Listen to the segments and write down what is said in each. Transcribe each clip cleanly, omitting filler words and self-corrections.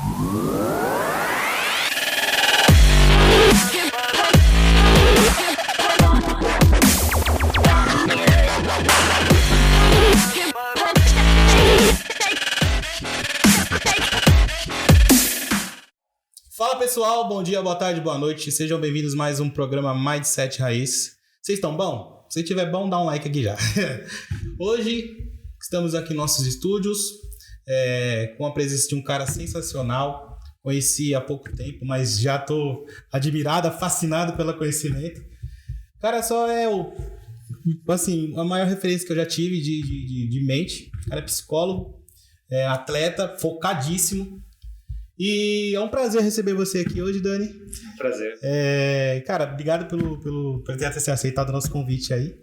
Fala pessoal, bom dia, boa tarde, boa noite, sejam bem-vindos a mais um programa Mindset Raiz. Vocês estão bom? Se tiver bom, dá um like aqui já. Hoje estamos aqui em nossos estúdios com a presença de um cara sensacional. Conheci há pouco tempo, mas já estou admirado, fascinado pelo conhecimento. O cara só é a maior referência que eu já tive de mente. O cara é psicólogo, atleta, focadíssimo. E é um prazer receber você aqui hoje, Dani. Prazer. Cara, obrigado por ter aceitado o nosso convite aí.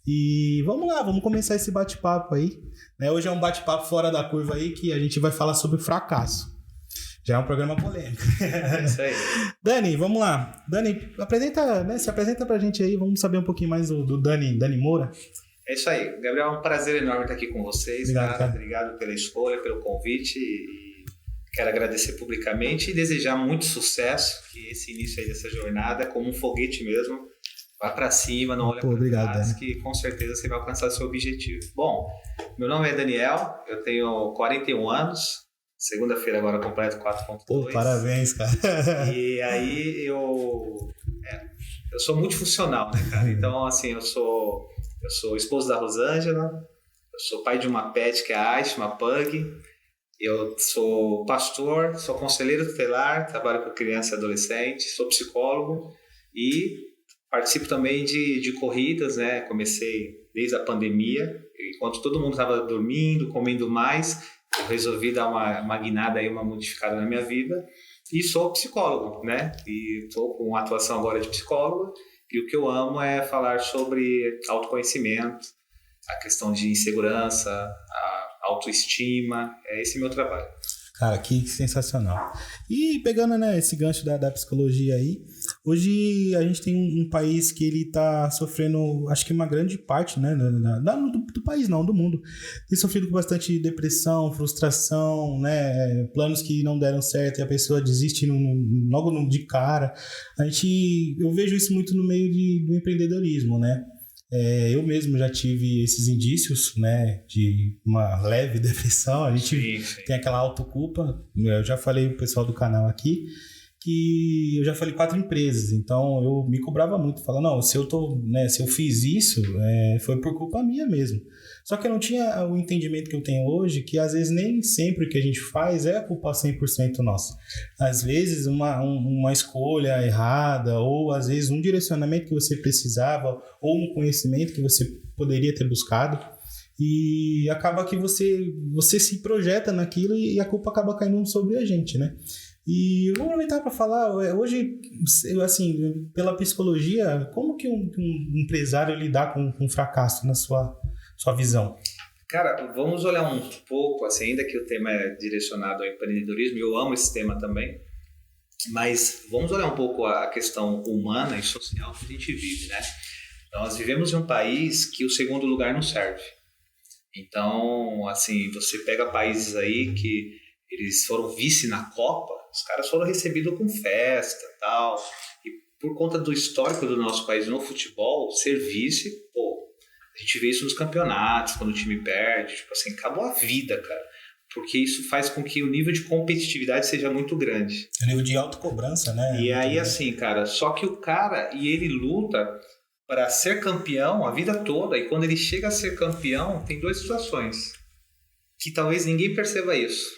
E vamos lá, vamos começar esse bate-papo aí. Hoje é um bate-papo fora da curva aí, que a gente vai falar sobre fracasso. Já é um programa polêmico. É isso aí. Dani, vamos lá. Dani, se apresenta pra gente aí, vamos saber um pouquinho mais do Dani Moura. É isso aí. Gabriel, é um prazer enorme estar aqui com vocês. Obrigado, cara. Obrigado pela escolha, pelo convite. E quero agradecer publicamente e desejar muito sucesso, que esse início aí dessa jornada, como um foguete mesmo, vá para cima, não olha para trás, que com certeza você vai alcançar seu objetivo. Bom, meu nome é Daniel, eu tenho 41 anos, segunda-feira agora completo 4.2. Pô, parabéns, cara. E aí eu sou multifuncional, né, cara? Então, assim, eu sou esposo da Rosângela, eu sou pai de uma pet que é a Aish, uma pug. Eu sou pastor, sou conselheiro tutelar, trabalho com criança e adolescente, sou psicólogo e participo também de corridas, né? Comecei desde a pandemia, enquanto todo mundo estava dormindo, comendo mais, eu resolvi dar uma guinada aí, uma modificada na minha vida e sou psicólogo, né? E estou com atuação agora de psicólogo e o que eu amo é falar sobre autoconhecimento, a questão de insegurança, a autoestima, é esse meu trabalho. Cara, que sensacional. E pegando, esse gancho da psicologia aí, hoje a gente tem um país que ele tá sofrendo, acho que uma grande parte, né, do país não, do mundo, tem sofrido com bastante depressão, frustração, né, planos que não deram certo e a pessoa desiste logo de cara. Eu vejo isso muito no meio do empreendedorismo, né? Eu mesmo já tive esses indícios, né, de uma leve depressão. A gente tem aquela autoculpa. Eu já falei pro pessoal do canal aqui que eu já falei 4 empresas, então eu me cobrava muito, falando, não, se eu fiz isso, foi por culpa minha mesmo. Só que eu não tinha o entendimento que eu tenho hoje, que às vezes nem sempre o que a gente faz é a culpa 100% nossa. Às vezes uma escolha errada, ou às vezes um direcionamento que você precisava, ou um conhecimento que você poderia ter buscado, e acaba que você se projeta naquilo e a culpa acaba caindo sobre a gente, né? E eu vou aproveitar para falar, hoje, assim, pela psicologia, como que um empresário lidar com fracasso na sua visão? Cara, vamos olhar um pouco, assim, ainda que o tema é direcionado ao empreendedorismo, eu amo esse tema também, mas vamos olhar um pouco a questão humana e social que a gente vive, né? Nós vivemos em um país que o segundo lugar não serve. Então, assim, você pega países aí que eles foram vice na Copa, os caras foram recebidos com festa e tal. E por conta do histórico do nosso país no futebol, ser vice, a gente vê isso nos campeonatos, quando o time perde, tipo assim, acabou a vida, cara. Porque isso faz com que o nível de competitividade seja muito grande. O nível de autocobrança, né? E aí, assim, cara, só que o cara, ele luta para ser campeão a vida toda, e quando ele chega a ser campeão, tem 2 situações, que talvez ninguém perceba isso.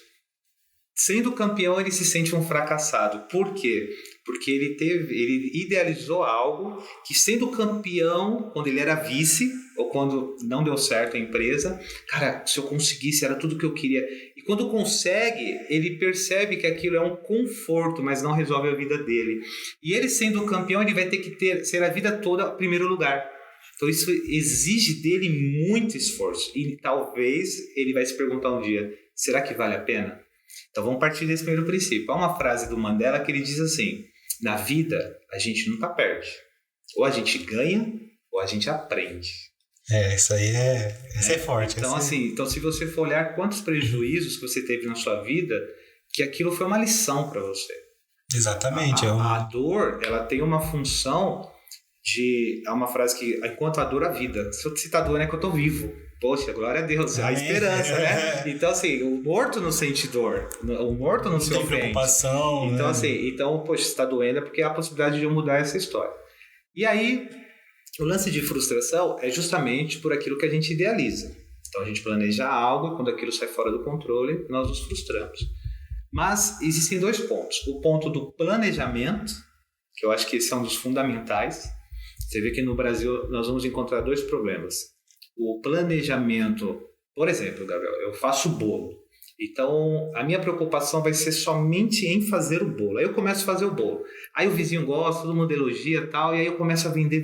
Sendo campeão, ele se sente um fracassado. Por quê? Porque ele idealizou algo que, sendo campeão, quando ele era vice, ou quando não deu certo a empresa, cara, se eu conseguisse, era tudo que eu queria. E quando consegue, ele percebe que aquilo é um conforto, mas não resolve a vida dele. E ele, sendo campeão, ele vai ter que ser a vida toda primeiro lugar. Então isso exige dele muito esforço. E talvez ele vai se perguntar um dia, será que vale a pena? Então vamos partir desse primeiro princípio. Há uma frase do Mandela que ele diz assim: na vida a gente nunca perde. Ou a gente ganha, ou a gente aprende. Isso aí é forte. Então, assim, então, se você for olhar quantos prejuízos que você teve na sua vida, que aquilo foi uma lição para você. Exatamente. A dor, ela tem uma função de... É uma frase que, enquanto a dor, a vida. Se eu citar dor, é que eu tô vivo. Poxa, glória a Deus, a esperança, né? Então, assim, o morto não sente dor, o morto não se ofende. Preocupação, então, né? assim, poxa, se tá doendo é porque há a possibilidade de eu mudar essa história. E aí, o lance de frustração é justamente por aquilo que a gente idealiza. Então, a gente planeja algo e quando aquilo sai fora do controle, nós nos frustramos. Mas existem 2 pontos. O ponto do planejamento, que eu acho que esse é um dos fundamentais. Você vê que no Brasil nós vamos encontrar 2 problemas. O planejamento, por exemplo, Gabriel, eu faço bolo. Então, a minha preocupação vai ser somente em fazer o bolo. Aí eu começo a fazer o bolo. Aí o vizinho gosta, todo mundo elogia e tal, e aí eu começo a vender.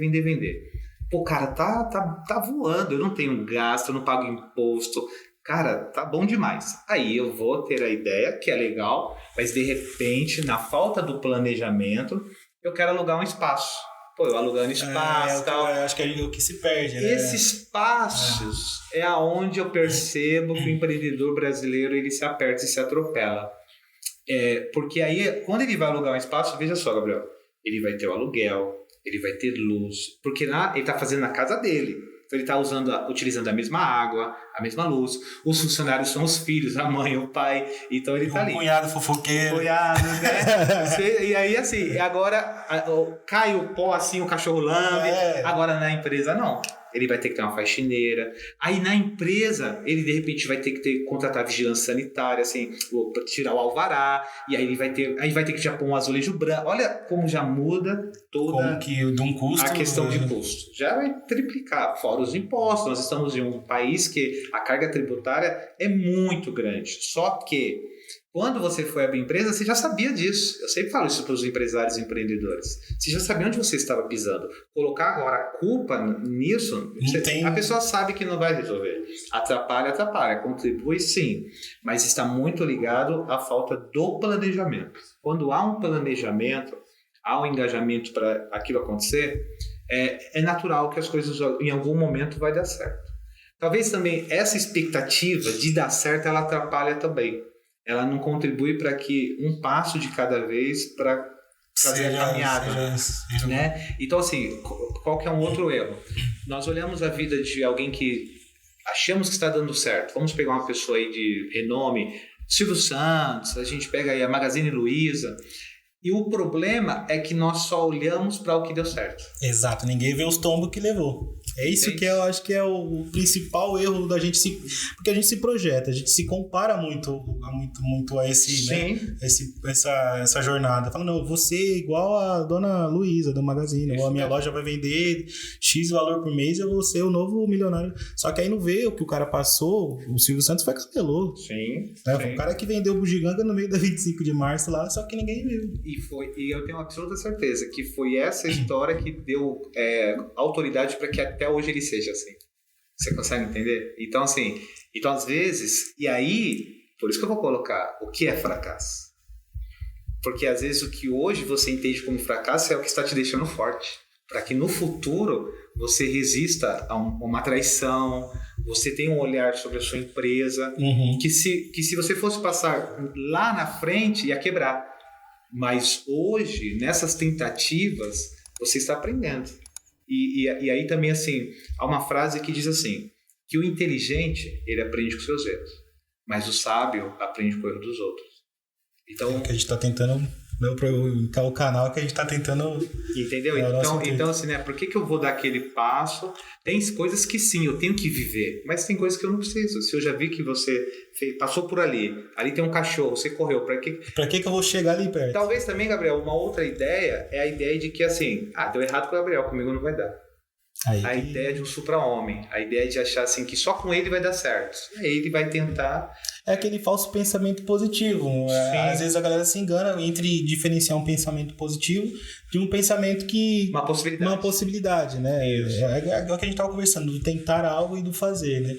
Pô, cara, tá voando, eu não tenho gasto, eu não pago imposto. Cara, tá bom demais. Aí eu vou ter a ideia, que é legal, mas de repente, na falta do planejamento, eu quero alugar um espaço. Pô, eu alugando espaço e tal. Eu acho que é o que se perde, né? Esses espaços é aonde eu percebo que o empreendedor brasileiro ele se aperta e se atropela. Porque aí, quando ele vai alugar um espaço, veja só, Gabriel, ele vai ter o aluguel, ele vai ter luz, porque ele está fazendo na casa dele. Então ele está utilizando a mesma água, a mesma luz. Os funcionários são os filhos, a mãe, o pai. Então ele está ali. Cunhado fofoqueiro. Cunhado, né? E aí, assim, agora cai o pó, assim, o cachorro lambe. Agora na empresa, não. Ele vai ter que ter uma faxineira. Aí na empresa, ele de repente vai ter que contratar vigilância sanitária, assim, tirar o alvará. E aí vai ter que já pôr um azulejo branco. Olha como já muda toda a questão de custo. Já vai triplicar, fora os impostos. Nós estamos em um país que a carga tributária é muito grande. Só que quando você foi abrir empresa, você já sabia disso. Eu sempre falo isso para os empresários e empreendedores. Você já sabia onde você estava pisando. Colocar agora a culpa nisso, a pessoa sabe que não vai resolver. Atrapalha. Contribui, sim. Mas está muito ligado à falta do planejamento. Quando há um planejamento, há um engajamento para aquilo acontecer, é natural que as coisas em algum momento vai dar certo. Talvez também essa expectativa de dar certo, ela atrapalha também. Ela não contribui para que um passo de cada vez para fazer a caminhada. Né? Então, assim, qual que é um outro erro? Nós olhamos a vida de alguém que achamos que está dando certo. Vamos pegar uma pessoa aí de renome, Silvio Santos, a gente pega aí a Magazine Luiza. E o problema é que nós só olhamos para o que deu certo. Exato, ninguém vê os tombos que levou. É isso que eu acho que é o principal erro da gente porque a gente se projeta, a gente se compara muito a esse, né, essa jornada. Fala, não, você igual a dona Luiza do Magazine, ou a minha loja vai vender X valor por mês, eu vou ser o novo milionário. Só que aí não vê o que o cara passou, o Silvio Santos foi camelô. Sim. Foi um cara que vendeu bugiganga no meio da 25 de março lá, só que ninguém viu. E eu tenho absoluta certeza que foi essa história que deu autoridade para que até hoje ele seja assim. Você consegue entender? Então, assim, às vezes, e aí, por isso que eu vou colocar o que é fracasso. Porque às vezes o que hoje você entende como fracasso é o que está te deixando forte. Para que no futuro você resista a uma traição, você tenha um olhar sobre a sua empresa, que se você fosse passar lá na frente ia quebrar. Mas hoje, nessas tentativas, você está aprendendo. E aí também, assim, há uma frase que diz assim, que o inteligente, ele aprende com seus erros, mas o sábio aprende com o erro dos outros. Então, é o que a gente está tentando, o canal que a gente está tentando... Entendeu? Então, assim, né, por que eu vou dar aquele passo? Tem coisas que sim, eu tenho que viver, mas tem coisas que eu não preciso. Se eu já vi que você passou por ali tem um cachorro, você correu, para que eu vou chegar ali perto? Talvez também, Gabriel, uma outra ideia é a ideia de que, assim, deu errado com o Gabriel, comigo não vai dar. Ideia de um supra-homem, a ideia de achar assim que só com ele vai dar certo. E aí ele vai tentar... É aquele falso pensamento positivo. Às vezes a galera se engana entre diferenciar um pensamento positivo de um pensamento que... Uma possibilidade, né? Isso. É o que a gente estava conversando, do tentar algo e do fazer, né?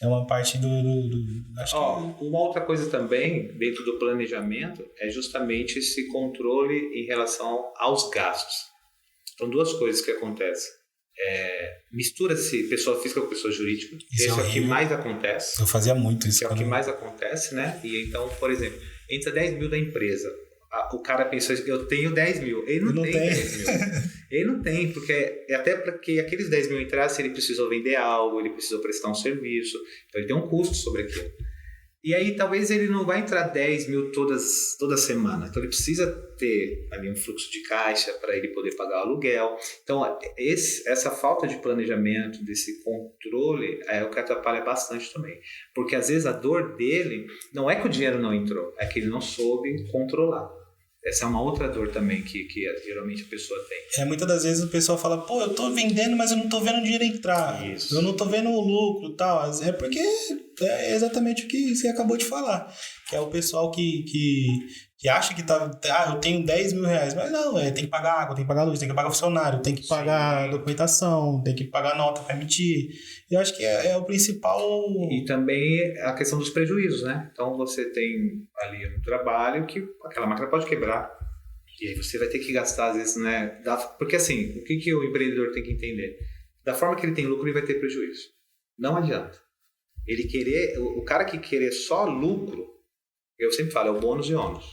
É uma parte do Uma outra coisa também, dentro do planejamento, é justamente esse controle em relação aos gastos. Então, 2 coisas que acontecem. Mistura-se pessoa física com pessoa jurídica. Esse é o que mais acontece. Eu fazia muito isso. É o que mais acontece, né? E então, por exemplo, entra 10 mil da empresa. O cara pensou, eu tenho 10 mil. Ele não tem 10 mil. Ele não tem, porque até para que aqueles 10 mil entrassem, ele precisou vender algo, ele precisou prestar um serviço. Então ele tem um custo sobre aquilo. E aí talvez ele não vai entrar 10 mil toda semana. Então ele precisa ter ali um fluxo de caixa para ele poder pagar o aluguel. Então essa falta de planejamento, desse controle, é o que atrapalha bastante também. Porque às vezes a dor dele não é que o dinheiro não entrou, é que ele não soube controlar. Essa é uma outra dor também que geralmente a pessoa tem. Muitas das vezes o pessoal fala, pô, eu tô vendendo, mas eu não tô vendo o dinheiro entrar. Isso. Eu não tô vendo o lucro e tal. É porque é exatamente o que você acabou de falar. Que é o pessoal que acha que eu tenho 10 mil reais. Mas não, tem que pagar água, tem que pagar luz, tem que pagar funcionário, tem que pagar documentação, tem que pagar nota para emitir. Eu acho que é o principal... E também a questão dos prejuízos, né? Então você tem ali um trabalho que aquela máquina pode quebrar. E aí você vai ter que gastar, às vezes, né? Porque assim, o que o empreendedor tem que entender? Da forma que ele tem lucro, ele vai ter prejuízo. Não adianta. O cara que querer só lucro, eu sempre falo, é o bônus e ônus.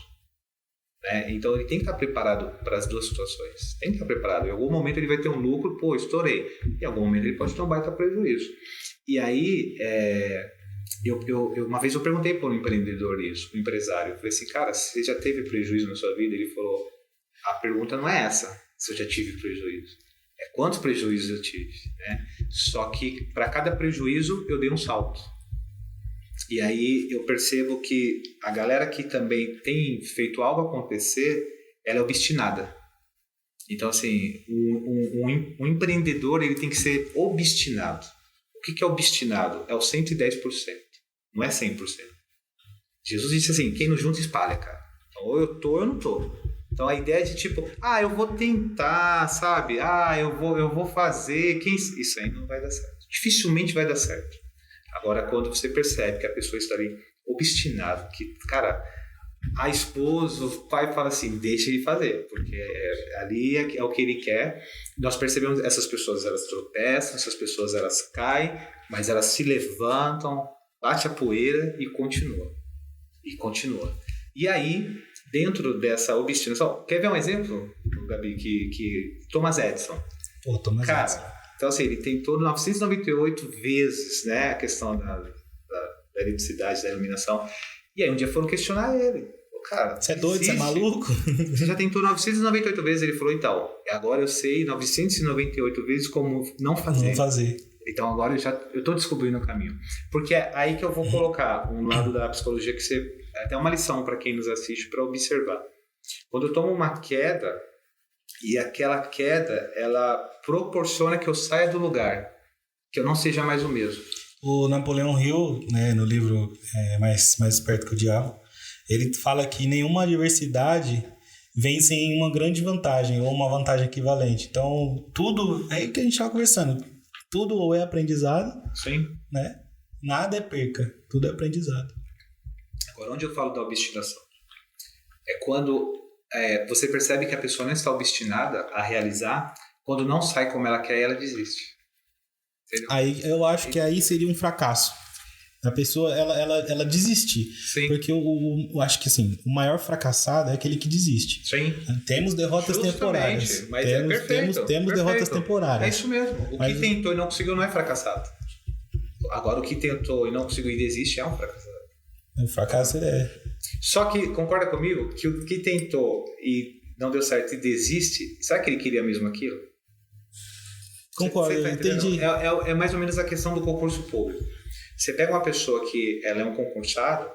Né? Então ele tem que estar preparado para as duas situações. Tem que estar preparado. Em algum momento ele vai ter um lucro, pô, estourei. Em algum momento ele pode ter um baita prejuízo. E aí, uma vez eu perguntei para um empreendedor isso, um empresário. Eu falei assim, cara, você já teve prejuízo na sua vida? Ele falou, a pergunta não é essa, se eu já tive prejuízo. É quantos prejuízos eu tive. Né? Só que para cada prejuízo eu dei um salto. E aí eu percebo que a galera que também tem feito algo acontecer, ela é obstinada. Então, assim, um empreendedor ele tem que ser obstinado. O que é obstinado? É o 110%, não é 100%. Jesus disse assim, quem não junta espalha, cara. Então, ou eu tô ou eu não tô. Então a ideia de tipo, eu vou tentar, sabe? Eu vou fazer, isso aí não vai dar certo. Dificilmente vai dar certo. Agora, quando você percebe que a pessoa está ali obstinada, que, cara, a esposa, o pai fala assim, deixa ele fazer, porque ali é o que ele quer. Nós percebemos essas pessoas, elas tropeçam, essas pessoas, elas caem, mas elas se levantam, bate a poeira e continua. E aí, dentro dessa obstinação, quer ver um exemplo, Gabi, que Thomas Edison. Pô, Thomas Edison. Então, assim, ele tentou 998 vezes, né, a questão da eletricidade, da iluminação. E aí, um dia foram questionar ele. Cara, você é doido, você é maluco? Você já tentou 998 vezes. Ele falou, então, agora eu sei 998 vezes como não fazer. Não fazer. Então, agora eu estou descobrindo o caminho. Porque é aí que eu vou colocar um lado da psicologia que é até uma lição para quem nos assiste para observar. Quando eu tomo uma queda... E aquela queda, ela proporciona que eu saia do lugar, que eu não seja mais o mesmo. O Napoleão Hill, né, no livro mais Esperto que o Diabo, ele fala que nenhuma adversidade vem sem uma grande vantagem ou uma vantagem equivalente. Então, tudo, é o que a gente estava conversando, tudo ou é aprendizado, sim, né? Nada é perca, tudo é aprendizado. Agora, onde eu falo da obstinação? É quando... você percebe que a pessoa não está obstinada a realizar, quando não sai como ela quer, ela desiste. Entendeu? Aí eu acho que aí seria um fracasso. A pessoa, ela desistir. Sim. Porque eu acho que assim, o maior fracassado é aquele que desiste. Sim. Temos derrotas temporárias. Mas temos, é perfeito. Temos derrotas temporárias. É isso mesmo. O que tentou e não conseguiu não é fracassado. Agora, o que tentou e não conseguiu e desiste é um fracassado. O fracasso é... Só que, concorda comigo, que o que tentou e não deu certo e desiste, será que ele queria mesmo aquilo? Concordo, você tá entendi. É mais ou menos a questão do concurso público. Você pega uma pessoa que ela é um concursado,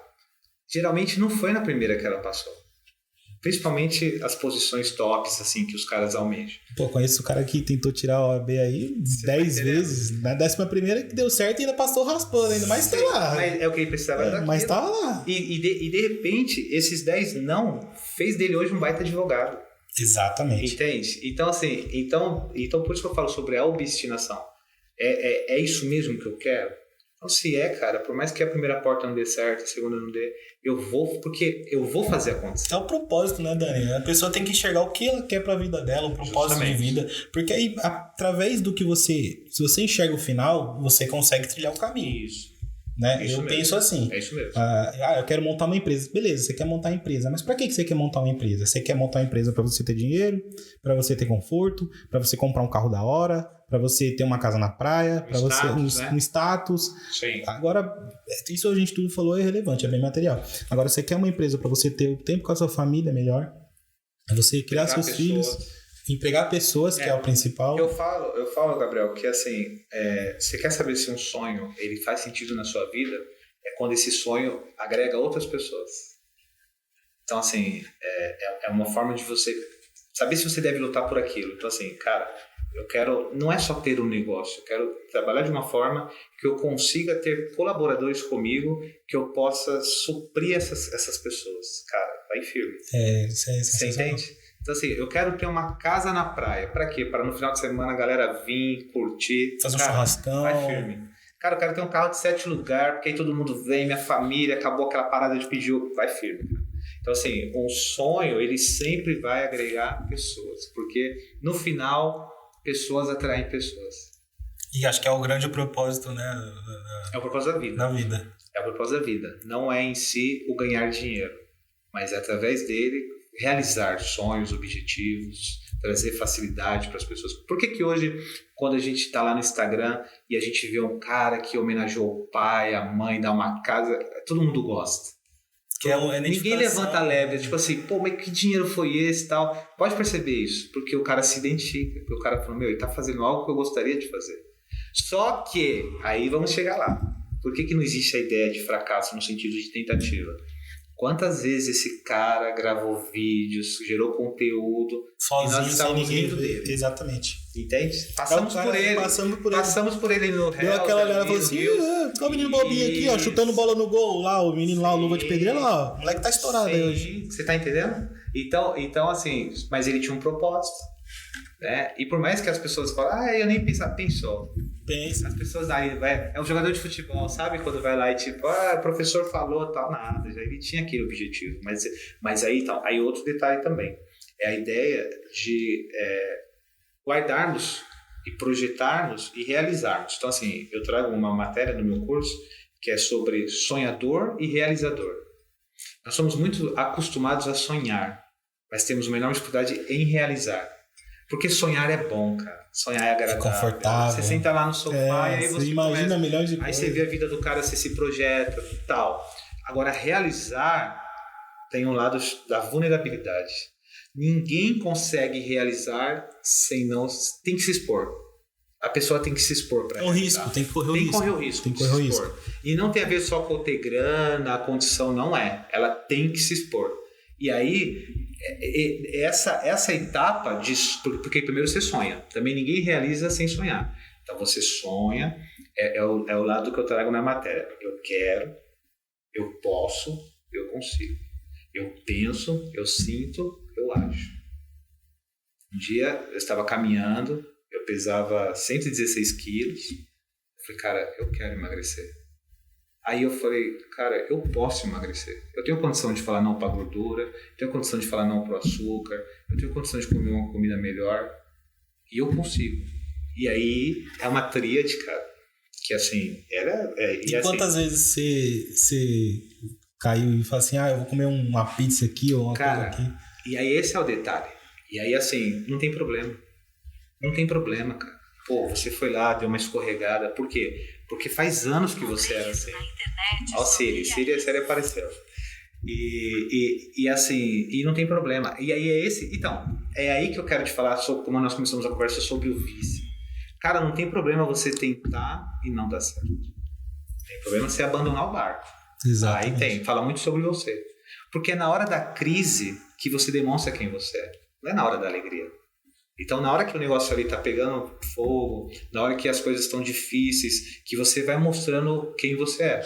geralmente não foi na primeira que ela passou. Principalmente as posições tops, assim, que os caras almejam. Pô, conheço o cara que tentou tirar a OAB aí 10 vezes. Na 11ª que deu certo e ainda passou raspando ainda. Mas tá lá. Mas é o que ele precisava daquilo. Mas tá lá. E de repente, esses 10 não fez dele hoje um baita advogado. Exatamente. Entende? Então, assim, então por isso que eu falo sobre a obstinação. É isso mesmo que eu quero? Então, se cara, por mais que a primeira porta não dê certo, a segunda não dê, porque eu vou fazer acontecer. É o propósito, né, Dani? A pessoa tem que enxergar o que ela quer pra vida dela, o propósito de vida. Porque aí, através do que se você enxerga o final, você consegue trilhar o caminho. Isso. Né? Isso Eu mesmo. penso assim. É isso mesmo. Eu quero montar uma empresa. Beleza, você quer montar uma empresa, mas para que você quer montar uma empresa? Você quer montar uma empresa para você ter dinheiro, para você ter conforto, para você comprar um carro da hora, para você ter uma casa na praia, para você um status. Sim. Agora, isso a gente tudo falou é relevante, é bem material. Agora, você quer uma empresa para você ter o tempo com a sua família melhor, é você criar seus filhos, empregar pessoas, que é o principal. Eu falo, Gabriel, que assim, você quer saber se um sonho ele faz sentido na sua vida? É quando esse sonho agrega outras pessoas. Então, assim, é uma forma de você saber se você deve lutar por aquilo. Então, assim, cara, eu quero, não é só ter um negócio, eu quero trabalhar de uma forma que eu consiga ter colaboradores comigo, que eu possa suprir essas pessoas. Cara, vai firme. Você entende? Então, assim, eu quero ter uma casa na praia. Pra quê? Para no final de semana a galera vir, curtir. Fazer um churrascão. Vai firme. Cara, eu quero ter um carro de 7 lugares, porque aí todo mundo vem, minha família, acabou aquela parada de pedir. Vai firme. Então, assim, um sonho, ele sempre vai agregar pessoas. Porque, no final, pessoas atraem pessoas. E acho que é o grande propósito, né? É o propósito da vida. Da vida. É o propósito da vida. Não é em si o ganhar dinheiro, mas é através dele realizar sonhos, objetivos, trazer facilidade para as pessoas. Por que hoje, quando a gente está lá no Instagram e a gente vê um cara que homenageou o pai, a mãe, dá uma casa, todo mundo gosta. Ninguém levanta leve, tipo assim, pô, mas que dinheiro foi esse e tal. Pode perceber isso, porque o cara se identifica, porque o cara fala, ele tá fazendo algo que eu gostaria de fazer. Só que, aí vamos chegar lá. Por que não existe a ideia de fracasso no sentido de tentativa? Quantas vezes esse cara gravou vídeos, gerou conteúdo sozinho, e nós estávamos rindo dele. Exatamente. Entende? Passamos por ele no réu. Deu aquela olhada e falou assim, o menino bobinho aqui, ó, chutando bola no gol, lá, o menino lá, o luva de pedreiro, lá, o moleque tá estourado aí hoje. Você tá entendendo? Então, assim, mas ele tinha um propósito, né? E por mais que as pessoas falem, eu nem pensava, pensou. Pensa. As pessoas aí, é um jogador de futebol, sabe? Quando vai lá e tipo, o professor falou, tal, nada. Já ele tinha aquele objetivo. Mas aí, então, aí outro detalhe também. É a ideia de guardarmos e projetarmos e realizarmos. Então, assim, eu trago uma matéria no meu curso que é sobre sonhador e realizador. Nós somos muito acostumados a sonhar, mas temos uma enorme dificuldade em realizar. Porque sonhar é bom, cara. Sonhar é agradável. É confortável. Você senta lá no sofá e aí você imagina milhões de coisas. Aí você vê a vida do cara, você se projeta e tal. Agora, realizar tem um lado da vulnerabilidade. Ninguém consegue realizar sem não... Tem que se expor. A pessoa tem que se expor para realizar. Tem que correr o risco. Tem que correr o risco. E não tem a ver só com ter grana, a condição, não é. Ela tem que se expor. E aí... essa etapa porque primeiro você sonha, também ninguém realiza sem sonhar, então você sonha, é o lado que eu trago na matéria. Eu quero, eu posso, eu consigo, eu penso, eu sinto, eu acho. Um dia eu estava caminhando, eu pesava 116 quilos, eu falei, cara, eu quero emagrecer. Aí eu falei, cara, eu posso emagrecer. Eu tenho condição de falar não para gordura, eu tenho condição de falar não para o açúcar, eu tenho condição de comer uma comida melhor. E eu consigo. E aí é uma tríade, cara, que assim, E quantas vezes você caiu e falou assim, eu vou comer uma pizza aqui ou uma coisa aqui? E aí esse é o detalhe. E aí assim, não tem problema. Não tem problema, cara. Pô, você foi lá, deu uma escorregada. Por quê? Porque faz anos que você era assim. Ó, Siri apareceu. E assim, e não tem problema. E aí então, é aí que eu quero te falar sobre como nós começamos a conversa sobre o vício. Cara, não tem problema você tentar e não dar certo. Tem problema você abandonar o barco. Exatamente. Aí fala muito sobre você. Porque é na hora da crise que você demonstra quem você é. Não é na hora da alegria. Então, na hora que o negócio ali tá pegando fogo, na hora que as coisas estão difíceis, que você vai mostrando quem você é.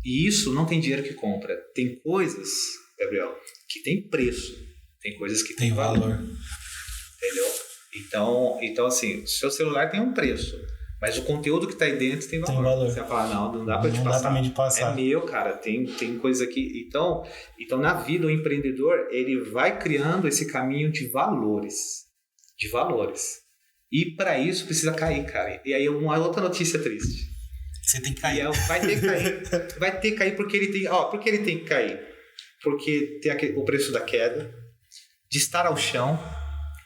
E isso não tem dinheiro que compra. Tem coisas, Gabriel, que tem preço. Tem coisas que tem valor. Entendeu? Então, assim, seu celular tem um preço, mas o conteúdo que tá aí dentro tem valor. Você vai falar, não dá pra te passar. Dá pra mim de passar. É meu, cara, tem coisa aqui. Então, na vida, o empreendedor, ele vai criando esse caminho de valores. E para isso precisa cair, cara. E aí uma outra notícia triste. Você tem que cair. Vai ter que cair porque ele tem... por que ele tem que cair? Porque tem o preço da queda, de estar ao chão.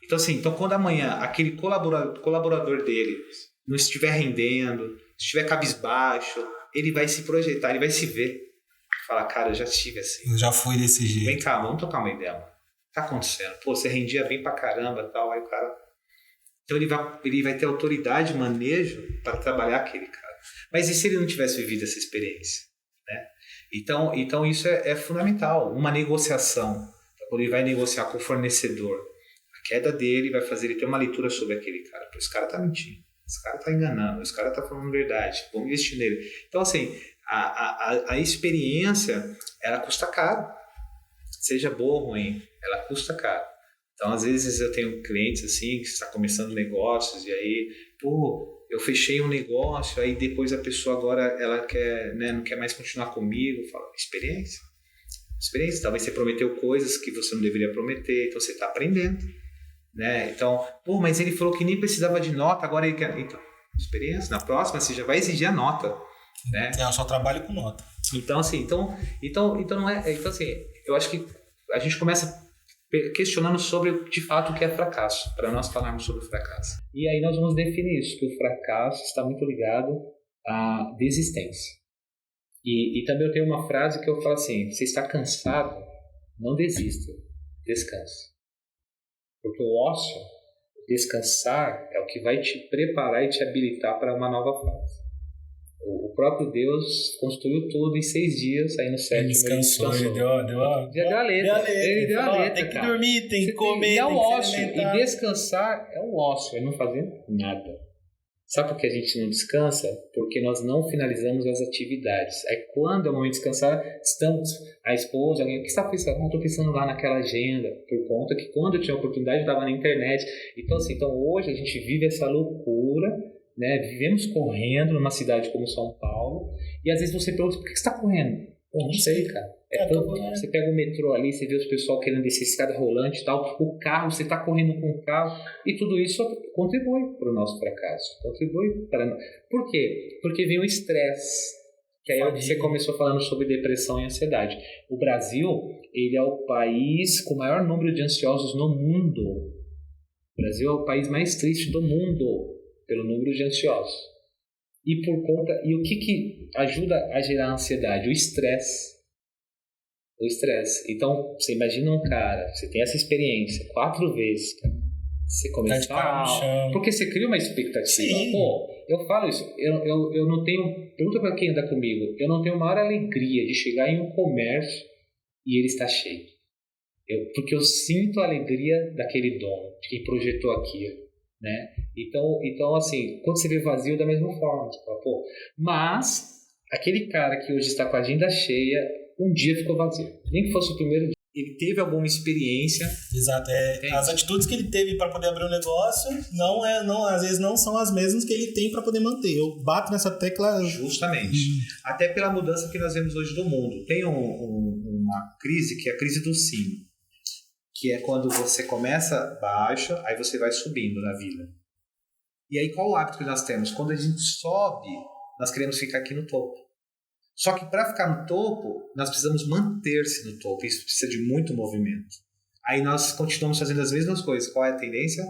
Então, assim, quando amanhã aquele colaborador dele não estiver rendendo, estiver cabisbaixo, ele vai se projetar, ele vai se ver. Falar, cara, eu já estive assim. Eu já fui desse jeito. Vem cá, vamos trocar uma ideia, mano. Tá acontecendo? Pô, você rendia bem pra caramba e tal. Aí o cara... Então ele vai ter autoridade, manejo para trabalhar aquele cara. Mas e se ele não tivesse vivido essa experiência? Né? Então isso é fundamental. Uma negociação. Quando ele vai negociar com o fornecedor, a queda dele vai fazer ele ter uma leitura sobre aquele cara. Pô, esse cara tá mentindo. Esse cara tá enganando. Esse cara tá falando verdade. Vamos investir nele. Então, assim, a experiência, ela custa caro. Seja boa ou ruim, ela custa caro. Então, às vezes eu tenho clientes assim, que está começando negócios e aí, eu fechei um negócio, aí depois a pessoa agora ela quer, né, não quer mais continuar comigo. Eu falo, experiência. Talvez você prometeu coisas que você não deveria prometer, então você está aprendendo. Né? Então, mas ele falou que nem precisava de nota, agora ele quer... Então, experiência. Na próxima você já vai exigir a nota. Né? Eu só trabalho com nota. Então, assim, não é... Então, assim, eu acho que a gente começa questionando sobre, de fato, o que é fracasso, para nós falarmos sobre o fracasso. E aí nós vamos definir isso, que o fracasso está muito ligado à desistência. E também eu tenho uma frase que eu falo assim, você está cansado, não desista, descanse. Porque o ócio, descansar, é o que vai te preparar e te habilitar para uma nova fase. O próprio Deus construiu tudo em 6 dias, aí no 7º ele descansou. Ele deu a letra. Ele deu a letra, tem que cara. dormir, tem que comer, é tem o que ócio. se alimentar. E descansar é o ócio, é não fazer nada. Sabe por que a gente não descansa? Porque nós não finalizamos as atividades. Aí quando é o momento de descansar, a esposa, alguém, o que você está pensando? Não, estou pensando lá naquela agenda, por conta que quando eu tinha oportunidade eu estava na internet. Então, assim, hoje a gente vive essa loucura, né? Vivemos correndo numa cidade como São Paulo, e às vezes você pergunta, por que você está correndo? Não sei, cara. Você pega o metrô ali, você vê os pessoal querendo descer escada rolante e tal, o carro, você está correndo com o carro, e tudo isso contribui para o nosso fracasso. Por quê? Porque vem o estresse, que aí você começou falando sobre depressão e ansiedade. O Brasil, ele é o país com o maior número de ansiosos no mundo. O Brasil é o país mais triste do mundo, pelo número de ansiosos. E o que ajuda a gerar ansiedade? O estresse. Então, você imagina um cara, você tem essa experiência 4 vezes, cara, você começa porque você cria uma expectativa. Sim. Eu falo isso, eu não tenho, pergunta para quem anda comigo, eu não tenho a maior alegria de chegar em um comércio e ele está cheio. Porque eu sinto a alegria daquele dono, de quem projetou aquilo. Né? Então, assim, quando você vê vazio, da mesma forma, você fala, mas aquele cara que hoje está com a agenda cheia, um dia ficou vazio, nem que fosse o primeiro dia. Ele teve alguma experiência. Exato, as atitudes que ele teve para poder abrir um negócio às vezes não são as mesmas que ele tem para poder manter. Eu bato nessa tecla justamente, até pela mudança que nós vemos hoje do mundo. Tem uma crise que é a crise do sino, que é quando você começa baixo, aí você vai subindo na vida. E aí qual o hábito que nós temos? Quando a gente sobe, nós queremos ficar aqui no topo. Só que para ficar no topo, nós precisamos manter-se no topo. Isso precisa de muito movimento. Aí nós continuamos fazendo as mesmas coisas. Qual é a tendência?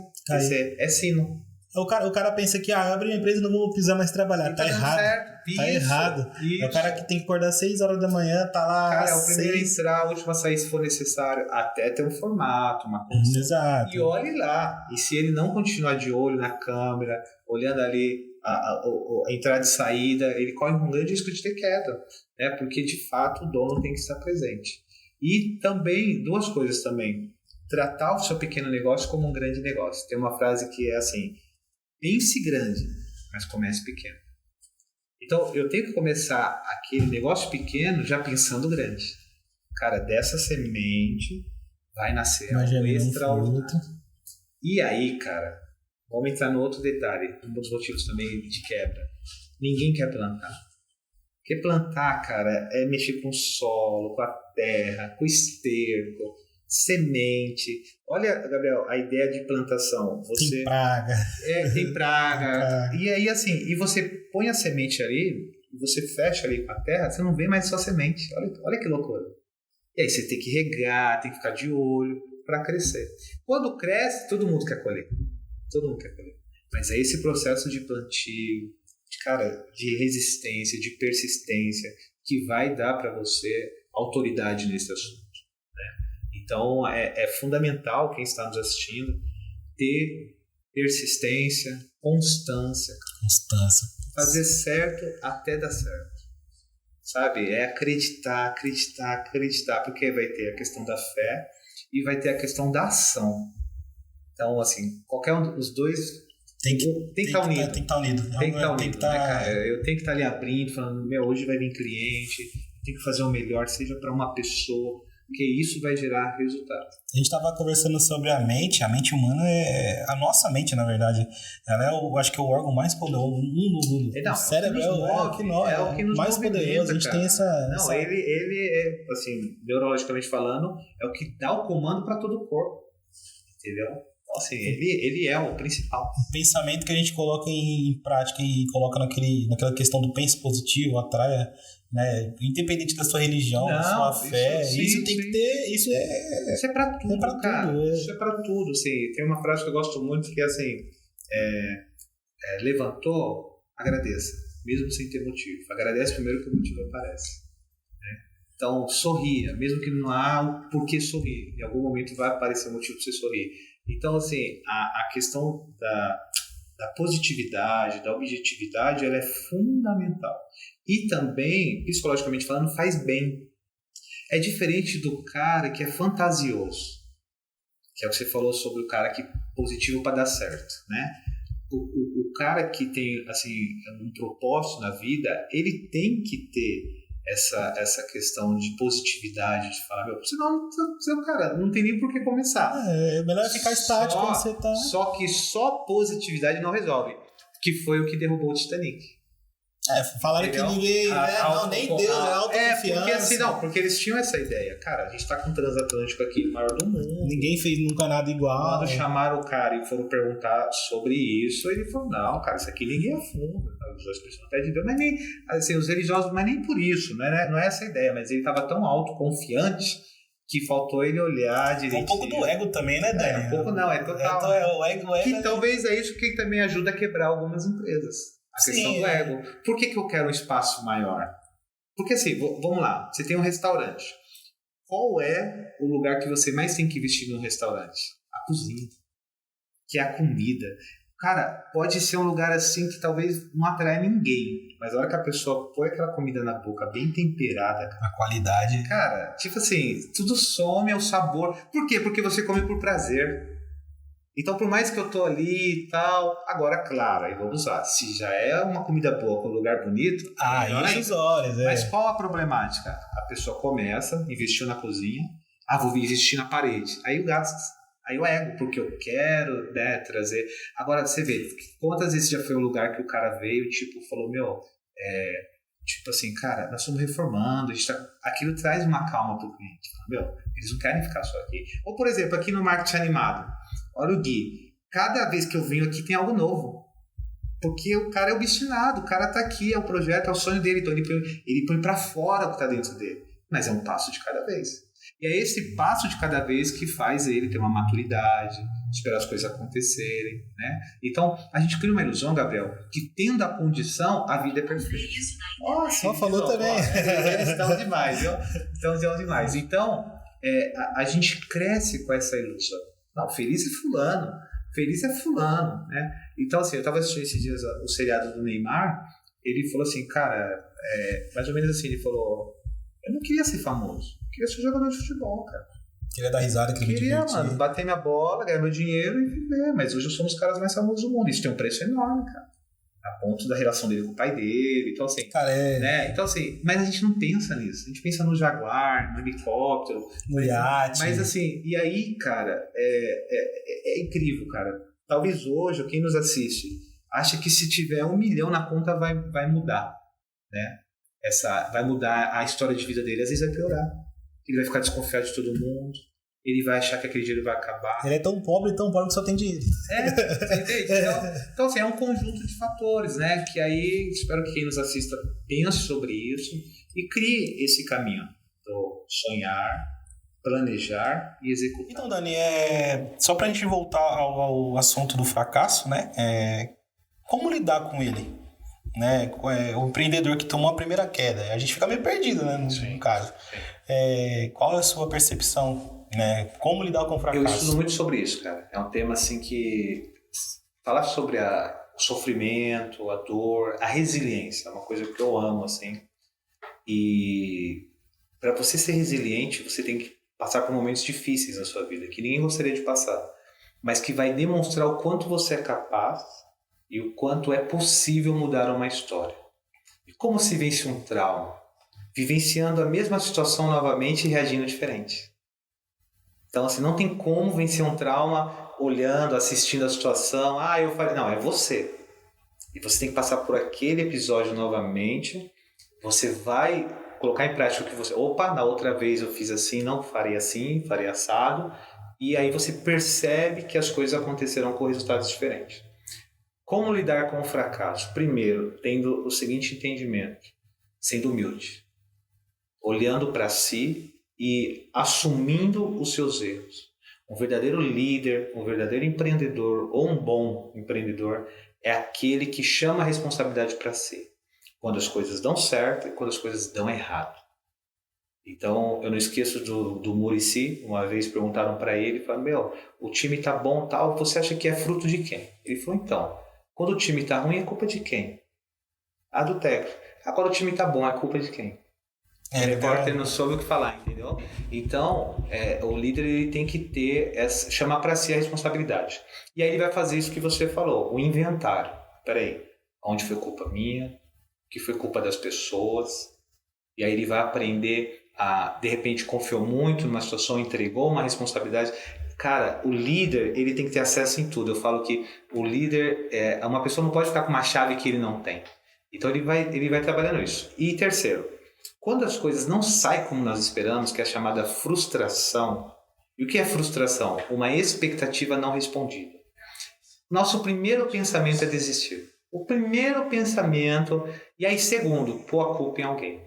É sino. O cara pensa que abre uma empresa e não vou precisar mais trabalhar. Tá errado. Certo. Errado. Isso. É o cara que tem que acordar 6 horas da manhã, tá lá. Cara, é o primeiro a entrar, o último a sair se for necessário, até ter um formato, uma condição. Exato. E olhe lá. E se ele não continuar de olho na câmera, olhando ali a entrada e saída, ele corre um grande risco de ter queda. Né? Porque, de fato, o dono tem que estar presente. E também, 2 coisas também. Tratar o seu pequeno negócio como um grande negócio. Tem uma frase que é assim: pense grande, mas comece pequeno. Então, eu tenho que começar aquele negócio pequeno já pensando grande. Cara, dessa semente vai nascer algo extraordinário. E aí, cara, vamos entrar no outro detalhe, um dos motivos também de quebra. Ninguém quer plantar. Porque plantar, cara, é mexer com o solo, com a terra, com o esterco, semente. Olha, Gabriel, a ideia de plantação. Tem praga. Tem praga. E aí, assim, e você põe a semente ali, você fecha ali com a terra, você não vê mais sua semente. Olha que loucura. E aí você tem que regar, tem que ficar de olho para crescer. Quando cresce, todo mundo quer colher. Todo mundo quer colher. Mas é esse processo de plantio, de resistência, de persistência, que vai dar para você autoridade nesse assunto. Né? Então, é fundamental quem está nos assistindo ter persistência, constância. Fazer certo até dar certo. Sabe? É acreditar, porque vai ter a questão da fé e vai ter a questão da ação. Então, assim, qualquer um dos dois tem que estar unido. Tem que estar unido. Né, cara? Eu tenho que estar ali abrindo, falando, hoje vai vir cliente, tem que fazer o melhor, seja para uma pessoa, porque isso vai gerar resultado. A gente estava conversando sobre a mente humana a nossa mente, na verdade. Ela eu acho que é o órgão mais poderoso. O cérebro é o que nos mais poderoso. A gente tem essa... Não, ele é, assim, neurologicamente falando, é o que dá o comando para todo o corpo. Entendeu? Então, assim, ele é o principal. O pensamento que a gente coloca em prática e coloca naquela questão do pense positivo, atrai, né? Independente da sua religião, da sua fé, isso tem que ter. Isso é pra tudo, cara. Isso é pra tudo. Assim, tem uma frase que eu gosto muito que é assim: levantou, agradeça, mesmo sem ter motivo. Agradece primeiro que o motivo aparece. Né? Então, sorria, mesmo que não há o porquê sorrir. Em algum momento vai aparecer o motivo para você sorrir. Então, assim, a questão da positividade, da objetividade, ela é fundamental. E também, psicologicamente falando, faz bem. É diferente do cara que é fantasioso, que é o que você falou sobre o cara que é positivo para dar certo, né? O cara que tem, assim, um propósito na vida, ele tem que ter essa questão de positividade, de falar, senão você, cara, não tem nem por que começar. É melhor ficar estático quando você tá... Só que só positividade não resolve, que foi o que derrubou o Titanic. Falaram que ninguém... nem Deus, é autoconfiança. Porque eles tinham essa ideia. Cara, a gente tá com o transatlântico aqui, o maior do mundo. Ninguém fez nunca nada igual. Quando chamaram o cara e foram perguntar sobre isso, ele falou, não, cara, isso aqui ninguém afunda. Os dois precisam até de Deus, mas nem... Assim, os religiosos, mas nem por isso, não é essa a ideia. Mas ele tava tão autoconfiante que faltou ele olhar direitinho. Um pouco do ego também, né, Dani? Um pouco não, é total. O ego que talvez é isso que também ajuda a quebrar algumas empresas. A questão do ego. Por que eu quero um espaço maior? Porque assim, vamos lá, você tem um restaurante. Qual é o lugar que você mais tem que investir no restaurante? A cozinha. Que é a comida. Cara, pode ser um lugar assim que talvez não atrai ninguém, mas a hora que a pessoa põe aquela comida na boca bem temperada, a qualidade... Cara, tipo assim, tudo some, é o sabor. Por quê? Porque você come por prazer. Então, por mais que eu tô ali e tal, agora, claro, aí vamos lá. Se já é uma comida boa com um lugar bonito, enche os olhos, Mas qual a problemática? A pessoa começa, investiu na cozinha, vou investir na parede. Aí o gasto, aí o ego, porque eu quero, né, trazer. Agora, você vê, quantas vezes já foi um lugar que o cara veio, tipo, falou, tipo assim, cara, nós estamos reformando, aquilo traz uma calma pro cliente. Eles não querem ficar só aqui. Ou, por exemplo, aqui no marketing animado, olha o Gui, cada vez que eu venho aqui tem algo novo. Porque o cara é obstinado, o cara tá aqui, é o projeto, é o sonho dele, então ele põe pra fora o que tá dentro dele. Mas é um passo de cada vez. E é esse passo de cada vez que faz ele ter uma maturidade, esperar as coisas acontecerem, né? Então, a gente cria uma ilusão, Gabriel, que tendo a condição, a vida é perfeita. Só falou também. Eles estão demais, viu? Estão demais. Então, a gente cresce com essa ilusão. Não, feliz é fulano, né? Então, assim, eu estava assistindo esses dias o seriado do Neymar, ele falou assim, cara, mais ou menos assim, ele falou, eu não queria ser famoso, eu queria ser jogador de futebol, cara. Queria dar risada, queria, mano, bater minha bola, ganhar meu dinheiro e viver, mas hoje eu sou um dos caras mais famosos do mundo, isso tem um preço enorme, cara. A ponto da relação dele com o pai dele, então assim, cara, né? Então assim, mas a gente não pensa nisso, a gente pensa no Jaguar, no helicóptero, no iate. Mas assim, e aí, cara, é incrível, cara. Talvez hoje, quem nos assiste, acha que se tiver 1 milhão na conta vai mudar, né? Vai mudar a história de vida dele, às vezes vai piorar. Ele vai ficar desconfiado de todo mundo, ele vai achar que aquele dinheiro vai acabar. Ele é tão pobre que só tem dinheiro. Você entende? Então, assim, é um conjunto de fatores, né? Que aí, espero que quem nos assista pense sobre isso e crie esse caminho do sonhar, planejar e executar. Então, Dani, só pra gente voltar ao assunto do fracasso, né? Como lidar com ele? Né? O empreendedor que tomou a primeira queda. A gente fica meio perdido, né? No caso. Qual é a sua percepção? Né? Como lidar com o fracasso? Eu estudo muito sobre isso, cara. É um tema assim que falar sobre o sofrimento, a dor, a resiliência, é uma coisa que eu amo, assim. E para você ser resiliente, você tem que passar por momentos difíceis na sua vida, que ninguém gostaria de passar, mas que vai demonstrar o quanto você é capaz e o quanto é possível mudar uma história. E como se vence um trauma? Vivenciando a mesma situação novamente e reagindo diferente. Então, assim, não tem como vencer um trauma olhando, assistindo a situação. Eu falei... Não, é você. E você tem que passar por aquele episódio novamente. Você vai colocar em prática o que você... na outra vez eu fiz assim, não farei assim, farei assado. E aí você percebe que as coisas acontecerão com resultados diferentes. Como lidar com o fracasso? Primeiro, tendo o seguinte entendimento. Sendo humilde. Olhando para si e assumindo os seus erros. Um verdadeiro líder, um verdadeiro empreendedor ou um bom empreendedor é aquele que chama a responsabilidade para si. Quando as coisas dão certo e quando as coisas dão errado. Então, eu não esqueço do Muricy. Uma vez perguntaram para ele, falaram, o time tá bom tal, você acha que é fruto de quem? Ele falou, então, quando o time tá ruim, é culpa de quem? Do técnico. Quando o time tá bom, é culpa de quem? O repórter não soube o que falar, entendeu? Então, o líder ele tem que chamar para si a responsabilidade. E aí ele vai fazer isso que você falou, o inventário. Peraí, onde foi culpa minha? O que foi culpa das pessoas? E aí ele vai aprender de repente, confiou muito numa situação, entregou uma responsabilidade. Cara, o líder, ele tem que ter acesso em tudo. Eu falo que o líder, uma pessoa não pode ficar com uma chave que ele não tem. Então ele vai trabalhando isso. E terceiro, quando as coisas não saem como nós esperamos, que é a chamada frustração. E o que é frustração? Uma expectativa não respondida. Nosso primeiro pensamento é desistir. O primeiro pensamento. E aí, segundo, pôr a culpa em alguém.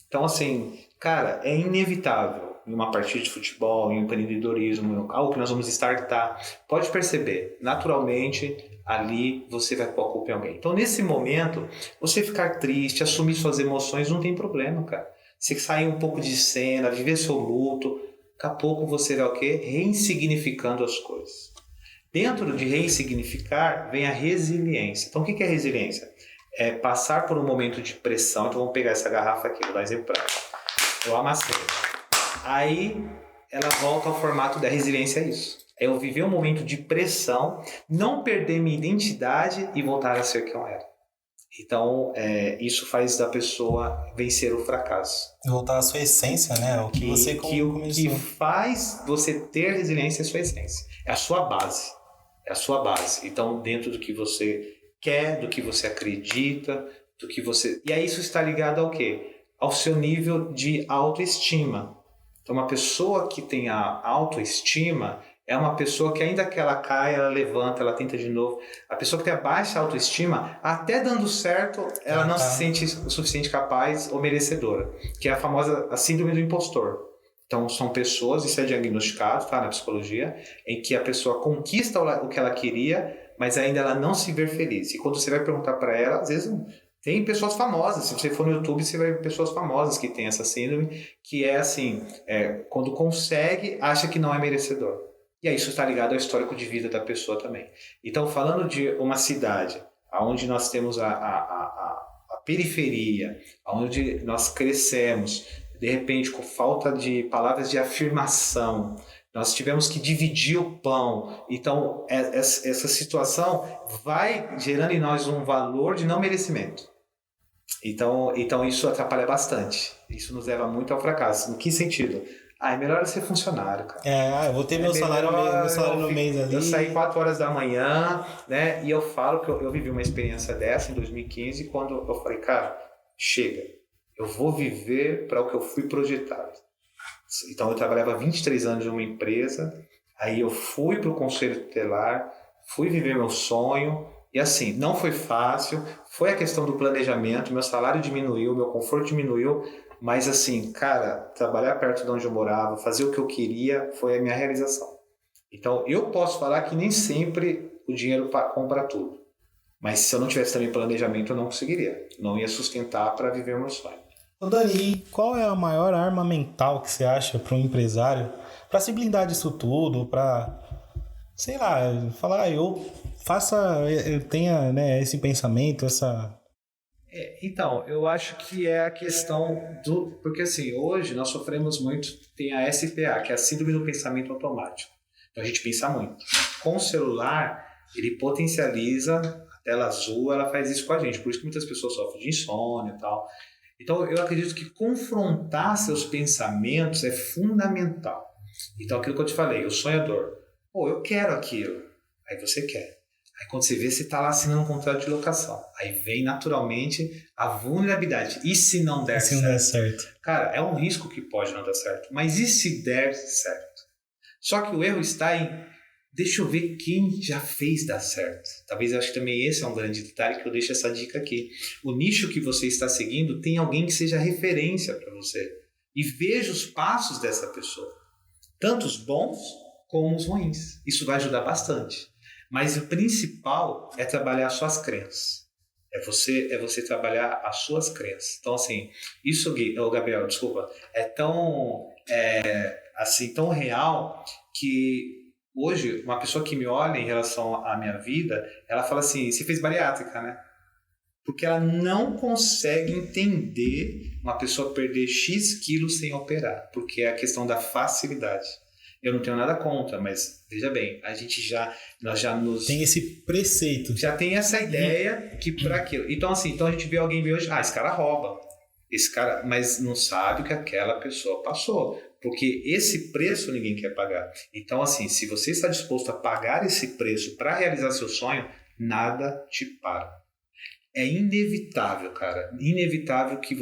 Então, assim, cara, é inevitável em uma partida de futebol, em empreendedorismo, algo que nós vamos startar. Pode perceber, naturalmente, ali você vai pôr a culpa em alguém. Então, nesse momento, você ficar triste, assumir suas emoções, não tem problema, cara. Você sair um pouco de cena, viver seu luto, daqui a pouco você vai o quê? Reinsignificando as coisas. Dentro de ressignificar, vem a resiliência. Então, o que é resiliência? É passar por um momento de pressão. Então, vamos pegar essa garrafa aqui, vou dar um exemplo para ela. Eu amassei. Aí, ela volta ao formato da resiliência, é isso. É eu viver um momento de pressão, não perder minha identidade e voltar a ser quem eu era. Então, isso faz da pessoa vencer o fracasso. Voltar à sua essência, né? O que você começou. O que faz você ter resiliência é a sua essência. É a sua base. É a sua base. Então, dentro do que você quer, do que você acredita, do que você... E aí isso está ligado ao quê? Ao seu nível de autoestima. Então, uma pessoa que tem a autoestima é uma pessoa que ainda que ela caia, ela levanta, ela tenta de novo. A pessoa que tem a baixa autoestima, até dando certo, ela não se sente o suficiente capaz ou merecedora. Que é a famosa síndrome do impostor. Então, são pessoas, isso é diagnosticado, tá, na psicologia, em que a pessoa conquista o que ela queria, mas ainda ela não se vê feliz. E quando você vai perguntar para ela, às vezes tem pessoas famosas. Se você for no YouTube, você vai ver pessoas famosas que têm essa síndrome, que é assim, quando consegue, acha que não é merecedor. E aí isso está ligado ao histórico de vida da pessoa também. Então, falando de uma cidade onde nós temos a periferia, onde nós crescemos, de repente, com falta de palavras de afirmação, nós tivemos que dividir o pão. Então, essa situação vai gerando em nós um valor de não merecimento. Então isso atrapalha bastante. Isso nos leva muito ao fracasso. Em que sentido? É melhor ser funcionário, cara. Eu vou ter meu salário no mês ali. Eu saí 4 horas da manhã, né? E eu falo que eu vivi uma experiência dessa em 2015, quando eu falei, cara, chega. Eu vou viver para o que eu fui projetado. Então eu trabalhava 23 anos em uma empresa, aí eu fui para o conselho tutelar, fui viver meu sonho, e assim, não foi fácil, foi a questão do planejamento, meu salário diminuiu, meu conforto diminuiu, mas assim, cara, trabalhar perto de onde eu morava, fazer o que eu queria, foi a minha realização. Então eu posso falar que nem sempre o dinheiro compra tudo, mas se eu não tivesse também planejamento, eu não conseguiria, não ia sustentar para viver o meu sonho. Ô Dani, e qual é a maior arma mental que você acha para um empresário para se blindar disso tudo, para, sei lá, falar, eu tenha, né, esse pensamento, essa... Então, eu acho que é a questão do... Porque assim, hoje nós sofremos muito, tem a SPA, que é a Síndrome do Pensamento Automático. Então a gente pensa muito. Com o celular, ele potencializa a tela azul, ela faz isso com a gente. Por isso que muitas pessoas sofrem de insônia e tal. Então eu acredito que confrontar seus pensamentos é fundamental. Então aquilo que eu te falei, o sonhador. Pô, eu quero aquilo. Aí você quer. Aí quando você vê, você está lá assinando um contrato de locação. Aí vem naturalmente a vulnerabilidade. E se não der certo? Se não der certo. Cara, é um risco que pode não dar certo. Mas e se der certo? Só que o erro está em... Deixa eu ver quem já fez dar certo. Talvez eu acho que também esse é um grande detalhe que eu deixo essa dica aqui. O nicho que você está seguindo tem alguém que seja referência para você. E veja os passos dessa pessoa. Tanto os bons como os ruins. Isso vai ajudar bastante. Mas o principal é trabalhar as suas crenças. É você trabalhar as suas crenças. Então, assim, isso, Gabriel, desculpa, é tão real que hoje uma pessoa que me olha em relação à minha vida, ela fala assim, você fez bariátrica, né? Porque ela não consegue entender uma pessoa perder X quilos sem operar, porque é a questão da facilidade. Eu não tenho nada contra, mas veja bem, nós já nos... Tem esse preceito. Já tem essa ideia que para aquilo. Então, assim, a gente vê alguém ver hoje, esse cara rouba. Esse cara, mas não sabe o que aquela pessoa passou. Porque esse preço ninguém quer pagar. Então, assim, se você está disposto a pagar esse preço para realizar seu sonho, nada te para. É inevitável, cara. Inevitável que